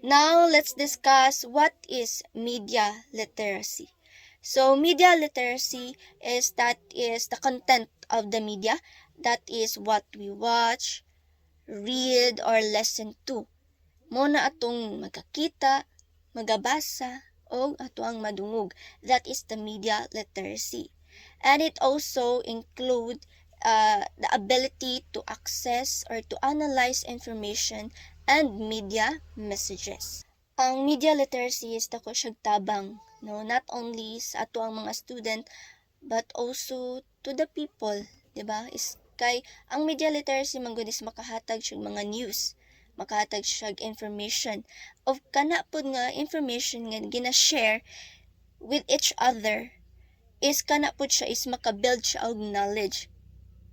Now, let's discuss what is media literacy. So, media literacy is the content of the media. That is what we watch, read, or listen to. Muna atong magkakita, magabasa, o atoang madungog. That is the media literacy. And it also include the ability to access or to analyze information and media messages. Ang media literacy is dako siyang tabang, no, not only sa ato ang mga student but also to the people, di ba? Is kay ang media literacy man gud is makahatag siyang mga news, makahatag siyang information of kana pod nga information nga gina-share with each other is kana pod siya is makabuild siya og knowledge.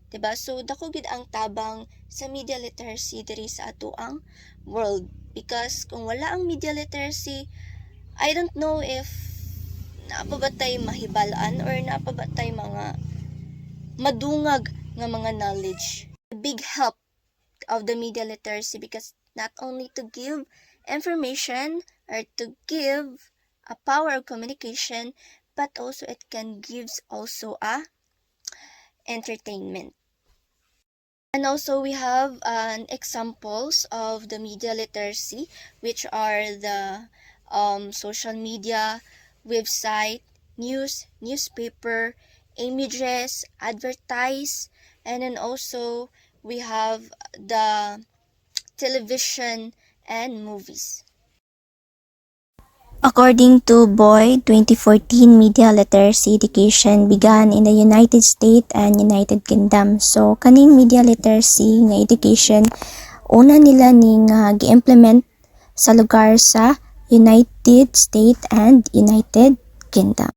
Diba? So, dako gid ang tabang sa media literacy diri sa ato ang world. Because kung wala ang media literacy, I don't know if naapabatay mahibalaan or naapabatay mga madungag nga mga knowledge. The big help of the media literacy because not only to give information or to give a power of communication, but also it can gives also a entertainment. And also we have examples of the media literacy, which are the social media, website, news, newspaper, images, advertise, and then also we have the television and movies. According to Boyd, 2014 media literacy education began in the United States and United Kingdom. So, kaning media literacy nga education, una nila ning gi-implement sa lugar sa United States and United Kingdom.